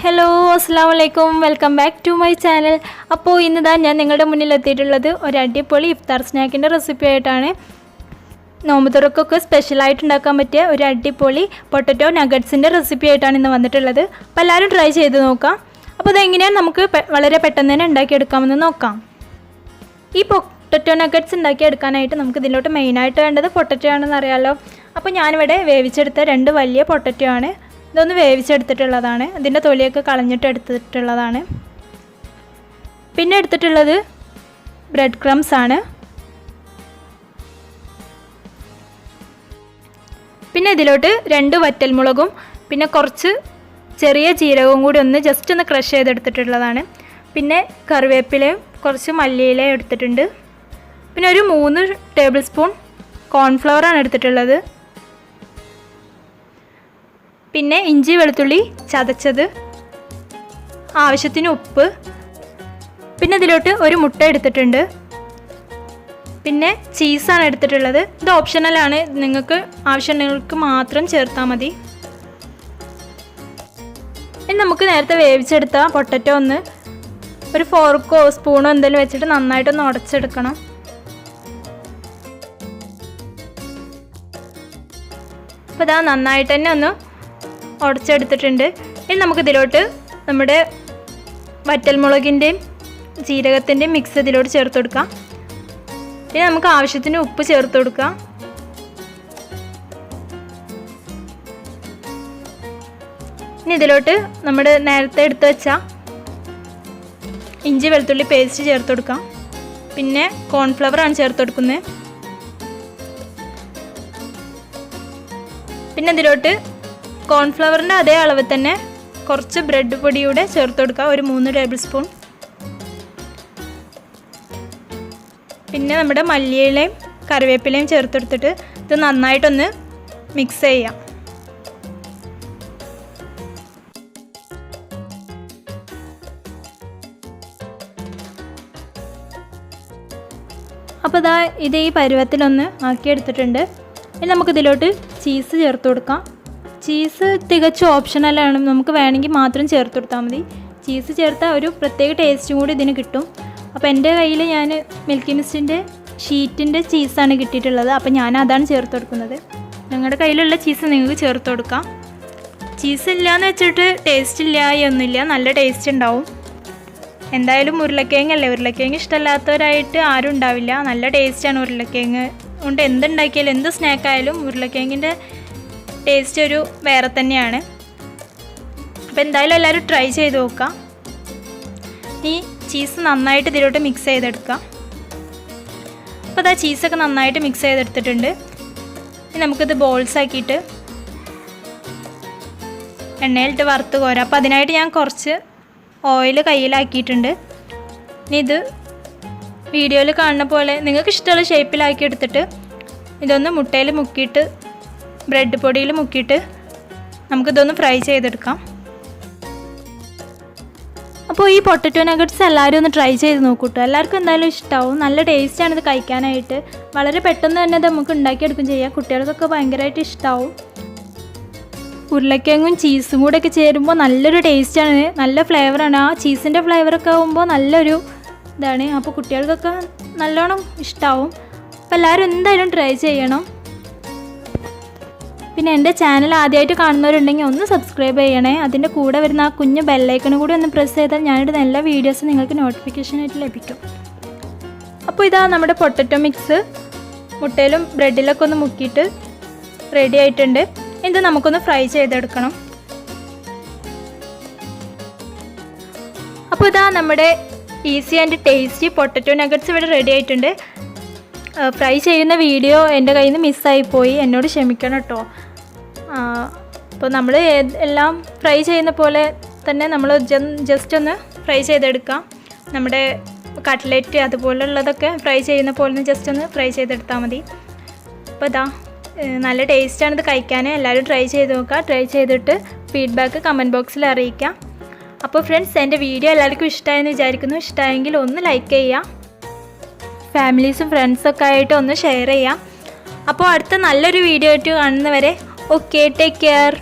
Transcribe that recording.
Hello അസ്സലാമു അലൈക്കും welcome back to my channel. അപ്പോൾ ഇന്നിതാ ഞാൻ നിങ്ങളുടെ മുന്നിൽ എത്തിയിട്ടുള്ളത് ഒരു അടിപൊളി ഇഫ്താർ സ്നാക്കിൻ്റെ റെസിപ്പി ആയിട്ടാണ്. നോമ്പ് തുറക്കൊക്കെ സ്പെഷ്യലായിട്ട് ഉണ്ടാക്കാൻ പറ്റിയ ഒരു അടിപൊളി പൊട്ടറ്റോ നഗറ്റ്സിൻ്റെ റെസിപ്പി ആയിട്ടാണ് ഇന്ന് വന്നിട്ടുള്ളത്. അപ്പോൾ എല്ലാവരും ട്രൈ ചെയ്ത് നോക്കാം. അപ്പോൾ ഇതെങ്ങനെയാണ് നമുക്ക് വളരെ പെട്ടെന്ന് തന്നെ ഉണ്ടാക്കിയെടുക്കാമെന്ന് നോക്കാം. ഈ പൊട്ടറ്റോ നഗറ്റ്സ് ഉണ്ടാക്കിയെടുക്കാനായിട്ട് നമുക്ക് ഇതിലോട്ട് മെയിനായിട്ട് വേണ്ടത് പൊട്ടറ്റോ ആണെന്ന് അറിയാമല്ലോ. അപ്പോൾ ഞാനിവിടെ വേവിച്ചെടുത്ത 2 വലിയ പൊട്ടറ്റോ ആണ്. ഇതൊന്ന് വേവിച്ചെടുത്തിട്ടുള്ളതാണ്. ഇതിൻ്റെ തൊലിയൊക്കെ കളഞ്ഞിട്ട് എടുത്തിട്ടുള്ളതാണ്. പിന്നെ എടുത്തിട്ടുള്ളത് ബ്രെഡ് ക്രംസ് ആണ്. പിന്നെ ഇതിലോട്ട് 2 വറ്റൽമുളകും പിന്നെ കുറച്ച് ചെറിയ ജീരകവും കൂടി ഒന്ന് ജസ്റ്റ് ഒന്ന് ക്രഷ് ചെയ്തെടുത്തിട്ടുള്ളതാണ്. പിന്നെ കറിവേപ്പിലയും കുറച്ച് മല്ലിയിലയും എടുത്തിട്ടുണ്ട്. പിന്നെ ഒരു 3 ടേബിൾ സ്പൂൺ കോൺഫ്ലവറാണ് എടുത്തിട്ടുള്ളത്. പിന്നെ ഇഞ്ചി വെളുത്തുള്ളി ചതച്ചത്, ആവശ്യത്തിന് ഉപ്പ്, പിന്നെ ഇതിലോട്ട് ഒരു മുട്ട എടുത്തിട്ടുണ്ട്. പിന്നെ ചീസാണ് എടുത്തിട്ടുള്ളത്. ഇത് ഓപ്ഷണലാണ്, നിങ്ങൾക്ക് ആവശ്യമുള്ളവർക്ക് മാത്രം ചേർത്താൽ മതി. ഇനി നമുക്ക് നേരത്തെ വേവിച്ചെടുത്ത പൊട്ടറ്റോ ഒന്ന് ഒരു ഫോർക്കോ സ്പൂണോ എന്തെങ്കിലും വെച്ചിട്ട് നന്നായിട്ടൊന്ന് ഉടച്ചെടുക്കണം. അപ്പോൾ ഇതാ നന്നായിട്ട് തന്നെ ഒന്ന് ഉടച്ചെടുത്തിട്ടുണ്ട്. ഇനി നമുക്കിതിലോട്ട് നമ്മുടെ വറ്റൽമുളകിൻ്റെയും ജീരകത്തിൻ്റെയും മിക്സ് ഇതിലോട്ട് ചേർത്ത് കൊടുക്കാം. ഇനി നമുക്ക് ആവശ്യത്തിന് ഉപ്പ് ചേർത്ത് കൊടുക്കാം. ഇനി ഇതിലോട്ട് നമ്മുടെ നേരത്തെ എടുത്ത് വെച്ച ഇഞ്ചി വെളുത്തുള്ളി പേസ്റ്റ് ചേർത്ത് കൊടുക്കാം. പിന്നെ കോൺഫ്ലവറാണ് ചേർത്ത് കൊടുക്കുന്നത്. പിന്നെ ഇതിലോട്ട് കോൺഫ്ലവറിൻ്റെ അതേ അളവ് തന്നെ കുറച്ച് ബ്രെഡ് പൊടിയൂടെ ചേർത്ത് കൊടുക്കുക, ഒരു 3 ടേബിൾ സ്പൂൺ. പിന്നെ നമ്മുടെ മല്ലിയിലയും കറിവേപ്പിലയും ചേർത്തെടുത്തിട്ട് ഇത് നന്നായിട്ടൊന്ന് മിക്സ് ചെയ്യാം. അപ്പോൾ ഇതാ ഇത് ഈ പരുവത്തിലൊന്ന് ആക്കിയെടുത്തിട്ടുണ്ട്. ഇനി നമുക്കിതിലോട്ട് ചീസ് ചേർത്ത് കൊടുക്കാം. ചീസ് തികച്ചും ഓപ്ഷണലാണ്, നമുക്ക് വേണമെങ്കിൽ മാത്രം ചേർത്ത് കൊടുത്താൽ മതി. ചീസ് ചേർത്താൽ ഒരു പ്രത്യേക ടേസ്റ്റും കൂടി ഇതിന് കിട്ടും. അപ്പോൾ എൻ്റെ കയ്യിൽ ഞാൻ മിൽക്കി മിസ്റ്റിൻ്റെ ഷീറ്റിൻ്റെ ചീസാണ് കിട്ടിയിട്ടുള്ളത്. അപ്പോൾ ഞാൻ അതാണ് ചേർത്ത് കൊടുക്കുന്നത്. നിങ്ങളുടെ കയ്യിലുള്ള ചീസ് നിങ്ങൾക്ക് ചേർത്ത് കൊടുക്കാം. ചീസ് ഇല്ലയെന്ന് വെച്ചിട്ട് ടേസ്റ്റ് ഇല്ല ഒന്നുമില്ല, നല്ല ടേസ്റ്റ് ഉണ്ടാവും. എന്തായാലും ഉരുളക്കിഴങ്ങല്ലേ, ഉരുളക്കിഴങ്ങ് ഇഷ്ടമല്ലാത്തവരായിട്ട് ആരും ഉണ്ടാവില്ല. നല്ല ടേസ്റ്റാണ് ഉരുളക്കിഴങ്ങ് കൊണ്ട് എന്തുണ്ടാക്കിയാലും എന്ത് സ്നാക്കായാലും ഉരുളക്കിഴങ്ങിൻ്റെ ടേസ്റ്റ് ഒരു വേറെ തന്നെയാണ്. അപ്പോൾ എന്തായാലും എല്ലാവരും ട്രൈ ചെയ്ത് നോക്കാം. ഈ ചീസ് നന്നായിട്ട് ഇതിലോട്ട് മിക്സ് ചെയ്തെടുക്കാം. അപ്പോൾ അതാ ചീസൊക്കെ നന്നായിട്ട് മിക്സ് ചെയ്തെടുത്തിട്ടുണ്ട്. ഇനി നമുക്കിത് ബോൾസ് ആക്കിയിട്ട് എണ്ണയിലിട്ട് വറുത്ത് കോരാം. അപ്പോൾ അതിനായിട്ട് ഞാൻ കുറച്ച് ഓയിൽ കയ്യിലാക്കിയിട്ടുണ്ട്. ഇനി ഇത് വീഡിയോയിൽ കാണുന്ന പോലെ നിങ്ങൾക്ക് ഇഷ്ടമുള്ള ഷേപ്പിലാക്കി എടുത്തിട്ട് ഇതൊന്ന് മുട്ടയിൽ മുക്കിയിട്ട് ബ്രെഡ് പൊടിയിൽ മുക്കിയിട്ട് നമുക്കിതൊന്ന് ഫ്രൈ ചെയ്തെടുക്കാം. അപ്പോൾ ഈ പൊട്ടറ്റോ നഗറ്റ്സ് എല്ലാവരും ഒന്ന് ട്രൈ ചെയ്ത് നോക്കൂട്ടോ. എല്ലാവർക്കും എന്തായാലും ഇഷ്ടമാവും. നല്ല ടേസ്റ്റാണ് ഇത് കഴിക്കാനായിട്ട്. വളരെ പെട്ടെന്ന് തന്നെ ഇത് നമുക്ക് ഉണ്ടാക്കിയെടുക്കും ചെയ്യാം. കുട്ടികൾക്കൊക്കെ ഭയങ്കരമായിട്ട് ഇഷ്ടമാവും. ഉരുളക്കിഴങ്ങും ചീസും കൂടെ ഒക്കെ ചേരുമ്പോൾ നല്ലൊരു ടേസ്റ്റാണ്, നല്ല ഫ്ലേവറാണ്. ആ ചീസിൻ്റെ ഫ്ലേവറൊക്കെ ആകുമ്പോൾ നല്ലൊരു ഇതാണ്. അപ്പോൾ കുട്ടികൾക്കൊക്കെ നല്ലോണം ഇഷ്ടമാവും. അപ്പോൾ എല്ലാവരും എന്തായാലും ട്രൈ ചെയ്യണം. പിന്നെ എൻ്റെ ചാനൽ ആദ്യമായിട്ട് കാണുന്നവരുണ്ടെങ്കിൽ ഒന്ന് സബ്സ്ക്രൈബ് ചെയ്യണേ. അതിൻ്റെ കൂടെ വരുന്ന ആ കുഞ്ഞ് ബെല്ലൈക്കണും കൂടി ഒന്ന് പ്രസ് ചെയ്താൽ ഞാനിടുന്ന എല്ലാ വീഡിയോസും നിങ്ങൾക്ക് നോട്ടിഫിക്കേഷനായിട്ട് ലഭിക്കും. അപ്പോൾ ഇതാ നമ്മുടെ പൊട്ടറ്റോ മിക്സ് മുട്ടയിലും ബ്രെഡിലൊക്കെ ഒന്ന് മുക്കിയിട്ട് റെഡി ആയിട്ടുണ്ട്. ഇത് നമുക്കൊന്ന് ഫ്രൈ ചെയ്തെടുക്കണം. അപ്പോൾ ഇതാ നമ്മുടെ easy and tasty potato nuggets ഇവിടെ റെഡി ആയിട്ടുണ്ട്. ഫ്രൈ ചെയ്യുന്ന വീഡിയോ എൻ്റെ കയ്യിൽ നിന്ന് മിസ്സായിപ്പോയി, എന്നോട് ക്ഷമിക്കണം കേട്ടോ. അപ്പോൾ നമ്മൾ എല്ലാം ഫ്രൈ ചെയ്യുന്ന പോലെ തന്നെ നമ്മൾ ജസ്റ്റ് ഒന്ന് ഫ്രൈ ചെയ്തെടുക്കാം. നമ്മുടെ കട്ട്ലറ്റ് അതുപോലുള്ളതൊക്കെ ഫ്രൈ ചെയ്യുന്ന പോലെ ജസ്റ്റ് ഒന്ന് ഫ്രൈ ചെയ്തെടുത്താൽ മതി. അപ്പോൾ ഇതാ നല്ല ടേസ്റ്റാണ് ഇത് കഴിക്കാൻ. എല്ലാവരും ട്രൈ ചെയ്ത് നോക്കുക. ട്രൈ ചെയ്തിട്ട് ഫീഡ്ബാക്ക് കമൻറ്റ് ബോക്സിൽ അറിയിക്കാം. അപ്പോൾ ഫ്രണ്ട്സ്, എൻ്റെ വീഡിയോ എല്ലാവർക്കും ഇഷ്ടമായെന്ന് വിചാരിക്കുന്നു. ഇഷ്ടമായെങ്കിൽ ഒന്ന് ലൈക്ക് ചെയ്യുക, ഫാമിലീസും ഫ്രണ്ട്സൊക്കെ ആയിട്ട് ഒന്ന് ഷെയർ ചെയ്യാം. അപ്പോൾ അടുത്ത നല്ലൊരു വീഡിയോ ആയിട്ട് കാണുന്നവരെ ഓക്കെ, ടേക്ക് കെയർ.